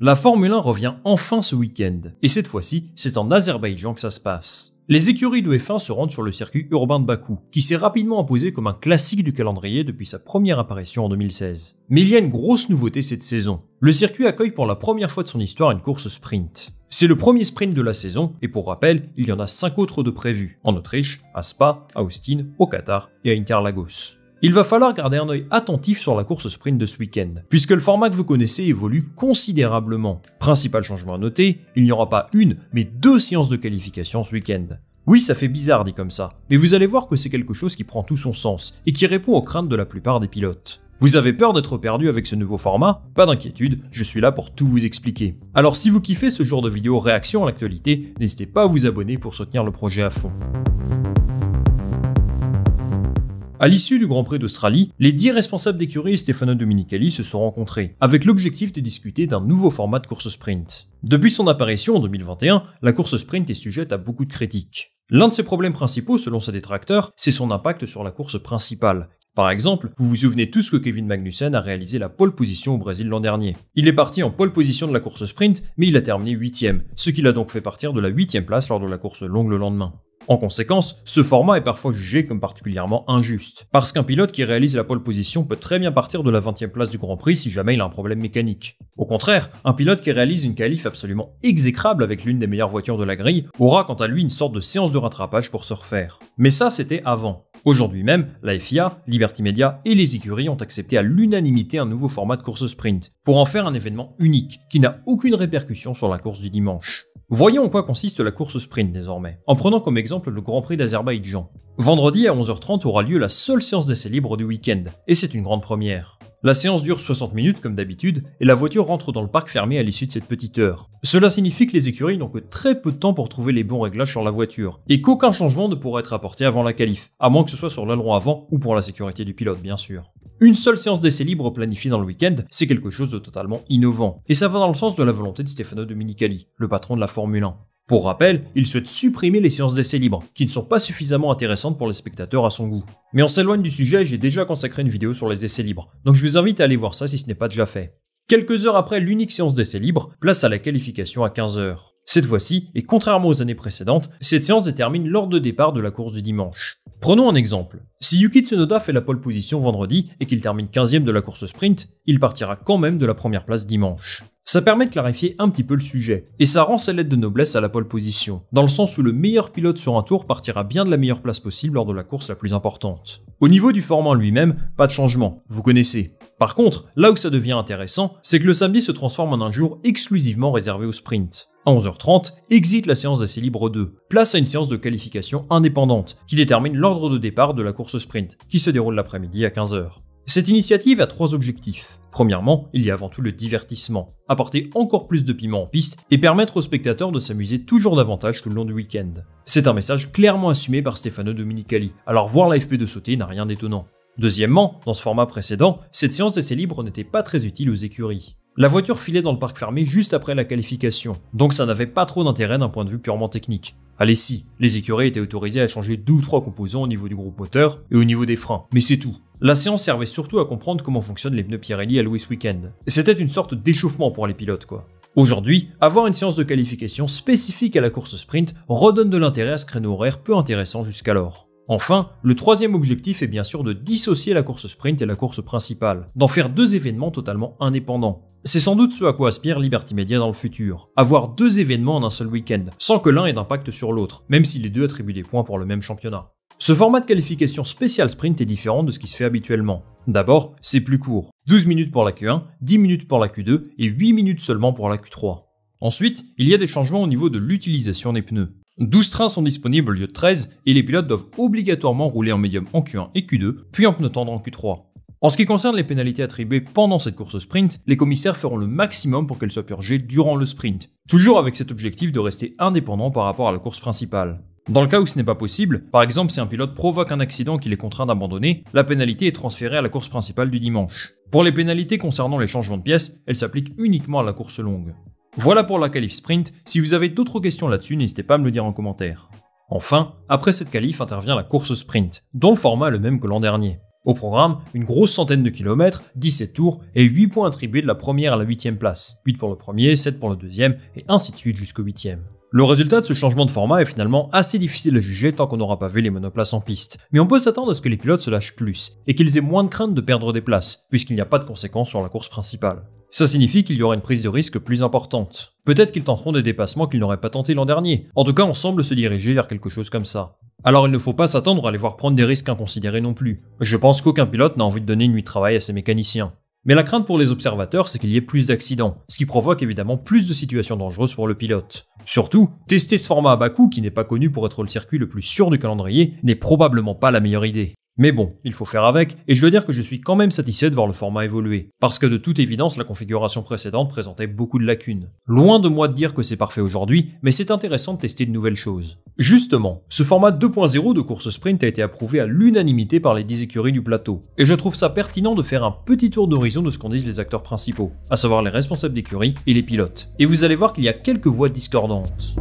La Formule 1 revient enfin ce week-end, et cette fois-ci, c'est en Azerbaïdjan que ça se passe. Les écuries de F1 se rendent sur le circuit urbain de Bakou, qui s'est rapidement imposé comme un classique du calendrier depuis sa première apparition en 2016. Mais il y a une grosse nouveauté cette saison. Le circuit accueille pour la première fois de son histoire une course sprint. C'est le premier sprint de la saison, et pour rappel, il y en a 5 autres de prévus, en Autriche, à Spa, à Austin, au Qatar et à Interlagos. Il va falloir garder un œil attentif sur la course sprint de ce week-end, puisque le format que vous connaissez évolue considérablement. Principal changement à noter, il n'y aura pas une, mais 2 séances de qualification ce week-end. Oui, ça fait bizarre dit comme ça, mais vous allez voir que c'est quelque chose qui prend tout son sens, et qui répond aux craintes de la plupart des pilotes. Vous avez peur d'être perdu avec ce nouveau format? Pas d'inquiétude, je suis là pour tout vous expliquer. Alors si vous kiffez ce genre de vidéo réaction à l'actualité, n'hésitez pas à vous abonner pour soutenir le projet à fond. À l'issue du Grand Prix d'Australie, les 10 responsables d'écurie et Stefano Domenicali se sont rencontrés, avec l'objectif de discuter d'un nouveau format de course sprint. Depuis son apparition en 2021, la course sprint est sujette à beaucoup de critiques. L'un de ses problèmes principaux, selon ses détracteurs, c'est son impact sur la course principale. Par exemple, vous vous souvenez tous que Kevin Magnussen a réalisé la pole position au Brésil l'an dernier. Il est parti en pole position de la course sprint, mais il a terminé 8ème, ce qui l'a donc fait partir de la 8ème place lors de la course longue le lendemain. En conséquence, ce format est parfois jugé comme particulièrement injuste, parce qu'un pilote qui réalise la pole position peut très bien partir de la 20ème place du Grand Prix si jamais il a un problème mécanique. Au contraire, un pilote qui réalise une qualif absolument exécrable avec l'une des meilleures voitures de la grille aura quant à lui une sorte de séance de rattrapage pour se refaire. Mais ça, c'était avant. Aujourd'hui même, la FIA, Liberty Media et les écuries ont accepté à l'unanimité un nouveau format de course sprint, pour en faire un événement unique, qui n'a aucune répercussion sur la course du dimanche. Voyons en quoi consiste la course sprint désormais, en prenant comme exemple le Grand Prix d'Azerbaïdjan. Vendredi à 11h30 aura lieu la seule séance d'essai libre du week-end, et c'est une grande première. La séance dure 60 minutes comme d'habitude, et la voiture rentre dans le parc fermé à l'issue de cette petite heure. Cela signifie que les écuries n'ont que très peu de temps pour trouver les bons réglages sur la voiture, et qu'aucun changement ne pourra être apporté avant la qualif, à moins que ce soit sur l'aileron avant ou pour la sécurité du pilote bien sûr. Une seule séance d'essai libre planifiée dans le week-end, c'est quelque chose de totalement innovant, et ça va dans le sens de la volonté de Stefano Domenicali, le patron de la Formule 1. Pour rappel, il souhaite supprimer les séances d'essai libres, qui ne sont pas suffisamment intéressantes pour les spectateurs à son goût. Mais on s'éloigne du sujet et j'ai déjà consacré une vidéo sur les essais libres, donc je vous invite à aller voir ça si ce n'est pas déjà fait. Quelques heures après l'unique séance d'essai libre, place à la qualification à 15h. Cette fois-ci, et contrairement aux années précédentes, cette séance détermine l'ordre de départ de la course du dimanche. Prenons un exemple. Si Yuki Tsunoda fait la pole position vendredi et qu'il termine 15ème de la course sprint, il partira quand même de la première place dimanche. Ça permet de clarifier un petit peu le sujet, et ça rend sa lettre de noblesse à la pole position, dans le sens où le meilleur pilote sur un tour partira bien de la meilleure place possible lors de la course la plus importante. Au niveau du format lui-même, pas de changement, vous connaissez. Par contre, là où ça devient intéressant, c'est que le samedi se transforme en un jour exclusivement réservé au sprint. À 11h30, exit la séance d'essai libre 2, place à une séance de qualification indépendante, qui détermine l'ordre de départ de la course sprint, qui se déroule l'après-midi à 15h. Cette initiative a 3 objectifs. Premièrement, il y a avant tout le divertissement, apporter encore plus de piment en piste et permettre aux spectateurs de s'amuser toujours davantage tout le long du week-end. C'est un message clairement assumé par Stefano Domenicali, alors voir la FP2 sauter n'a rien d'étonnant. Deuxièmement, dans ce format précédent, cette séance d'essai libre n'était pas très utile aux écuries. La voiture filait dans le parc fermé juste après la qualification, donc ça n'avait pas trop d'intérêt d'un point de vue purement technique. Allez si, les écuries étaient autorisées à changer 2 ou 3 composants au niveau du groupe moteur et au niveau des freins, mais c'est tout. La séance servait surtout à comprendre comment fonctionnent les pneus Pirelli à Lewis Weekend. C'était une sorte d'échauffement pour les pilotes quoi. Aujourd'hui, avoir une séance de qualification spécifique à la course sprint redonne de l'intérêt à ce créneau horaire peu intéressant jusqu'alors. Enfin, le troisième objectif est bien sûr de dissocier la course sprint et la course principale, d'en faire 2 événements totalement indépendants. C'est sans doute ce à quoi aspire Liberty Media dans le futur, avoir 2 événements en un seul week-end, sans que l'un ait d'impact sur l'autre, même si les deux attribuent des points pour le même championnat. Ce format de qualification spécial sprint est différent de ce qui se fait habituellement. D'abord, c'est plus court, 12 minutes pour la Q1, 10 minutes pour la Q2 et 8 minutes seulement pour la Q3. Ensuite, il y a des changements au niveau de l'utilisation des pneus. 12 trains sont disponibles au lieu de 13 et les pilotes doivent obligatoirement rouler en médium en Q1 et Q2, puis en pneu tendre en Q3. En ce qui concerne les pénalités attribuées pendant cette course sprint, les commissaires feront le maximum pour qu'elles soient purgées durant le sprint, toujours avec cet objectif de rester indépendant par rapport à la course principale. Dans le cas où ce n'est pas possible, par exemple si un pilote provoque un accident qu'il est contraint d'abandonner, la pénalité est transférée à la course principale du dimanche. Pour les pénalités concernant les changements de pièces, elles s'appliquent uniquement à la course longue. Voilà pour la qualif sprint, si vous avez d'autres questions là-dessus, n'hésitez pas à me le dire en commentaire. Enfin, après cette qualif intervient la course sprint, dont le format est le même que l'an dernier. Au programme, une grosse centaine de kilomètres, 17 tours et 8 points attribués de la première à la 8e place. 8 pour le premier, 7 pour le deuxième et ainsi de suite jusqu'au 8e. Le résultat de ce changement de format est finalement assez difficile à juger tant qu'on n'aura pas vu les monoplaces en piste. Mais on peut s'attendre à ce que les pilotes se lâchent plus et qu'ils aient moins de crainte de perdre des places, puisqu'il n'y a pas de conséquences sur la course principale. Ça signifie qu'il y aura une prise de risque plus importante. Peut-être qu'ils tenteront des dépassements qu'ils n'auraient pas tentés l'an dernier. En tout cas, on semble se diriger vers quelque chose comme ça. Alors il ne faut pas s'attendre à les voir prendre des risques inconsidérés non plus. Je pense qu'aucun pilote n'a envie de donner une nuit de travail à ses mécaniciens. Mais la crainte pour les observateurs, c'est qu'il y ait plus d'accidents, ce qui provoque évidemment plus de situations dangereuses pour le pilote. Surtout, tester ce format à bas coût, qui n'est pas connu pour être le circuit le plus sûr du calendrier, n'est probablement pas la meilleure idée. Mais bon, il faut faire avec, et je dois dire que je suis quand même satisfait de voir le format évoluer, parce que de toute évidence, la configuration précédente présentait beaucoup de lacunes. Loin de moi de dire que c'est parfait aujourd'hui, mais c'est intéressant de tester de nouvelles choses. Justement, ce format 2.0 de course sprint a été approuvé à l'unanimité par les 10 écuries du plateau, et je trouve ça pertinent de faire un petit tour d'horizon de ce qu'en disent les acteurs principaux, à savoir les responsables d'écurie et les pilotes. Et vous allez voir qu'il y a quelques voix discordantes.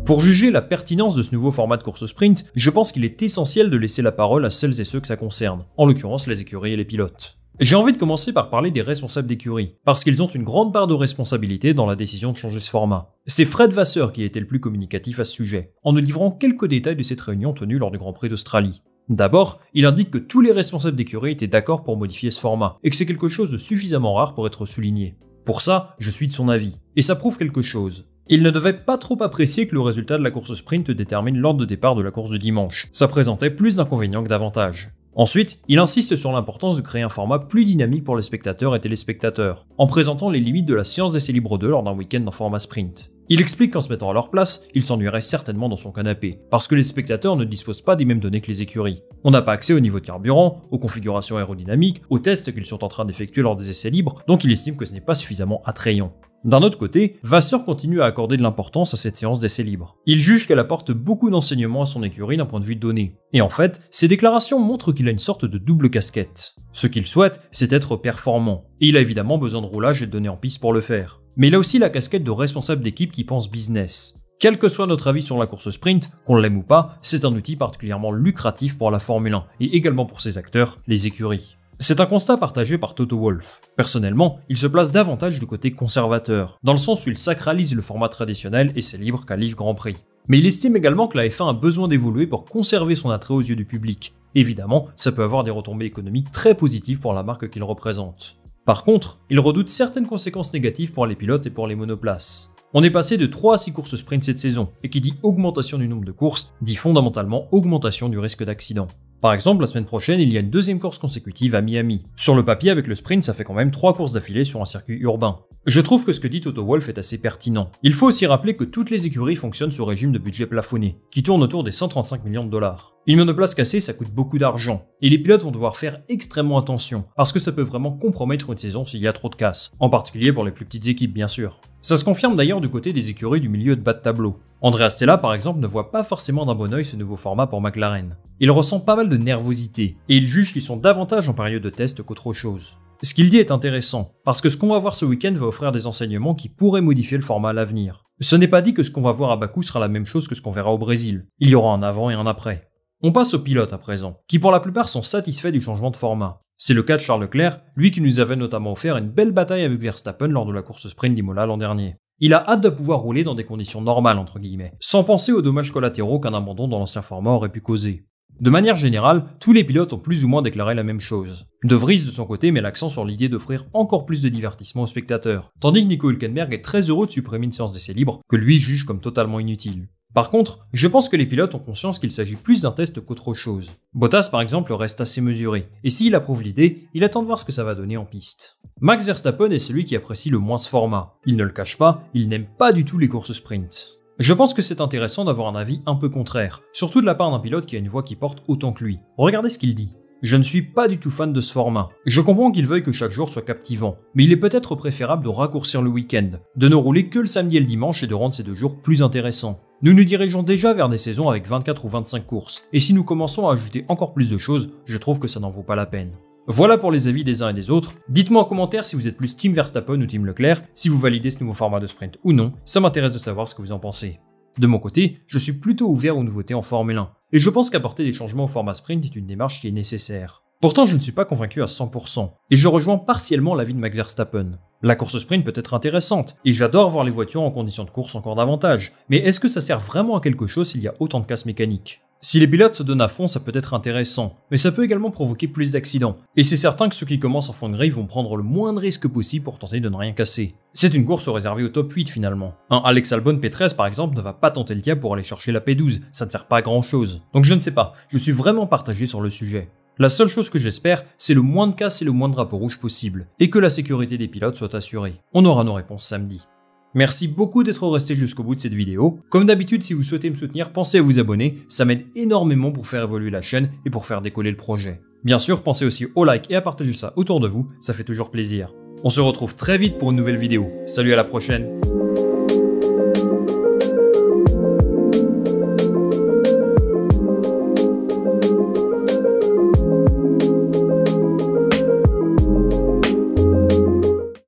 Pour juger la pertinence de ce nouveau format de course sprint, je pense qu'il est essentiel de laisser la parole à celles et ceux que ça concerne, en l'occurrence les écuries et les pilotes. J'ai envie de commencer par parler des responsables d'écurie, parce qu'ils ont une grande part de responsabilité dans la décision de changer ce format. C'est Fred Vasseur qui a été le plus communicatif à ce sujet, en nous livrant quelques détails de cette réunion tenue lors du Grand Prix d'Australie. D'abord, il indique que tous les responsables d'écurie étaient d'accord pour modifier ce format, et que c'est quelque chose de suffisamment rare pour être souligné. Pour ça, je suis de son avis, et ça prouve quelque chose. Il ne devait pas trop apprécier que le résultat de la course sprint détermine l'ordre de départ de la course de dimanche. Ça présentait plus d'inconvénients que d'avantages. Ensuite, il insiste sur l'importance de créer un format plus dynamique pour les spectateurs et téléspectateurs, en présentant les limites de la séance d'essais libre 2 lors d'un week-end en format sprint. Il explique qu'en se mettant à leur place, il s'ennuierait certainement dans son canapé, parce que les spectateurs ne disposent pas des mêmes données que les écuries. On n'a pas accès au niveau de carburant, aux configurations aérodynamiques, aux tests qu'ils sont en train d'effectuer lors des essais libres, donc il estime que ce n'est pas suffisamment attrayant. D'un autre côté, Vasseur continue à accorder de l'importance à cette séance d'essais libres. Il juge qu'elle apporte beaucoup d'enseignements à son écurie d'un point de vue donné. Et en fait, ses déclarations montrent qu'il a une sorte de double casquette. Ce qu'il souhaite, c'est être performant. Et il a évidemment besoin de roulage et de données en piste pour le faire. Mais il a aussi la casquette de responsable d'équipe qui pense business. Quel que soit notre avis sur la course sprint, qu'on l'aime ou pas, c'est un outil particulièrement lucratif pour la Formule 1 et également pour ses acteurs, les écuries. C'est un constat partagé par Toto Wolff. Personnellement, il se place davantage du côté conservateur, dans le sens où il sacralise le format traditionnel et c'est libre qu'à Livre Grand Prix. Mais il estime également que la F1 a besoin d'évoluer pour conserver son attrait aux yeux du public. Évidemment, ça peut avoir des retombées économiques très positives pour la marque qu'il représente. Par contre, il redoute certaines conséquences négatives pour les pilotes et pour les monoplaces. On est passé de 3 à 6 courses sprint cette saison, et qui dit augmentation du nombre de courses, dit fondamentalement augmentation du risque d'accident. Par exemple, la semaine prochaine, il y a une deuxième course consécutive à Miami. Sur le papier, avec le sprint, ça fait quand même 3 courses d'affilée sur un circuit urbain. Je trouve que ce que dit Toto Wolff est assez pertinent. Il faut aussi rappeler que toutes les écuries fonctionnent sous régime de budget plafonné, qui tourne autour des 135 millions de dollars. Une monoplace cassée, ça coûte beaucoup d'argent, et les pilotes vont devoir faire extrêmement attention, parce que ça peut vraiment compromettre une saison s'il y a trop de casse, en particulier pour les plus petites équipes bien sûr. Ça se confirme d'ailleurs du côté des écuries du milieu de bas de tableau. Andrea Stella par exemple ne voit pas forcément d'un bon œil ce nouveau format pour McLaren. Il ressent pas mal de nervosité, et il juge qu'ils sont davantage en période de test qu'autre chose. Ce qu'il dit est intéressant, parce que ce qu'on va voir ce week-end va offrir des enseignements qui pourraient modifier le format à l'avenir. Ce n'est pas dit que ce qu'on va voir à Bakou sera la même chose que ce qu'on verra au Brésil. Il y aura un avant et un après. On passe aux pilotes à présent, qui pour la plupart sont satisfaits du changement de format. C'est le cas de Charles Leclerc, lui qui nous avait notamment offert une belle bataille avec Verstappen lors de la course sprint d'Imola l'an dernier. Il a hâte de pouvoir rouler dans des conditions normales entre guillemets, sans penser aux dommages collatéraux qu'un abandon dans l'ancien format aurait pu causer. De manière générale, tous les pilotes ont plus ou moins déclaré la même chose. De Vries de son côté met l'accent sur l'idée d'offrir encore plus de divertissement aux spectateurs, tandis que Nico Hülkenberg est très heureux de supprimer une séance d'essai libre que lui juge comme totalement inutile. Par contre, je pense que les pilotes ont conscience qu'il s'agit plus d'un test qu'autre chose. Bottas par exemple reste assez mesuré, et s'il approuve l'idée, il attend de voir ce que ça va donner en piste. Max Verstappen est celui qui apprécie le moins ce format. Il ne le cache pas, il n'aime pas du tout les courses sprint. Je pense que c'est intéressant d'avoir un avis un peu contraire, surtout de la part d'un pilote qui a une voix qui porte autant que lui. Regardez ce qu'il dit. Je ne suis pas du tout fan de ce format. Je comprends qu'il veuille que chaque jour soit captivant, mais il est peut-être préférable de raccourcir le week-end, de ne rouler que le samedi et le dimanche et de rendre ces 2 jours plus intéressants. Nous nous dirigeons déjà vers des saisons avec 24 ou 25 courses, et si nous commençons à ajouter encore plus de choses, je trouve que ça n'en vaut pas la peine. Voilà pour les avis des uns et des autres. Dites-moi en commentaire si vous êtes plus Team Verstappen ou Team Leclerc, si vous validez ce nouveau format de sprint ou non, ça m'intéresse de savoir ce que vous en pensez. De mon côté, je suis plutôt ouvert aux nouveautés en Formule 1, et je pense qu'apporter des changements au format sprint est une démarche qui est nécessaire. Pourtant, je ne suis pas convaincu à 100%, et je rejoins partiellement l'avis de Max Verstappen. La course sprint peut être intéressante, et j'adore voir les voitures en conditions de course encore davantage, mais est-ce que ça sert vraiment à quelque chose s'il y a autant de casses mécaniques ? Si les pilotes se donnent à fond, ça peut être intéressant, mais ça peut également provoquer plus d'accidents, et c'est certain que ceux qui commencent en fond de grille vont prendre le moins de risques possible pour tenter de ne rien casser. C'est une course réservée au top 8 finalement. Un Alex Albon P13 par exemple ne va pas tenter le diable pour aller chercher la P12, ça ne sert pas à grand chose. Donc je ne sais pas, je suis vraiment partagé sur le sujet. La seule chose que j'espère, c'est le moins de casses et le moins de drapeaux rouges possible, et que la sécurité des pilotes soit assurée. On aura nos réponses samedi. Merci beaucoup d'être resté jusqu'au bout de cette vidéo. Comme d'habitude, si vous souhaitez me soutenir, pensez à vous abonner, ça m'aide énormément pour faire évoluer la chaîne et pour faire décoller le projet. Bien sûr, pensez aussi au like et à partager ça autour de vous, ça fait toujours plaisir. On se retrouve très vite pour une nouvelle vidéo. Salut, à la prochaine.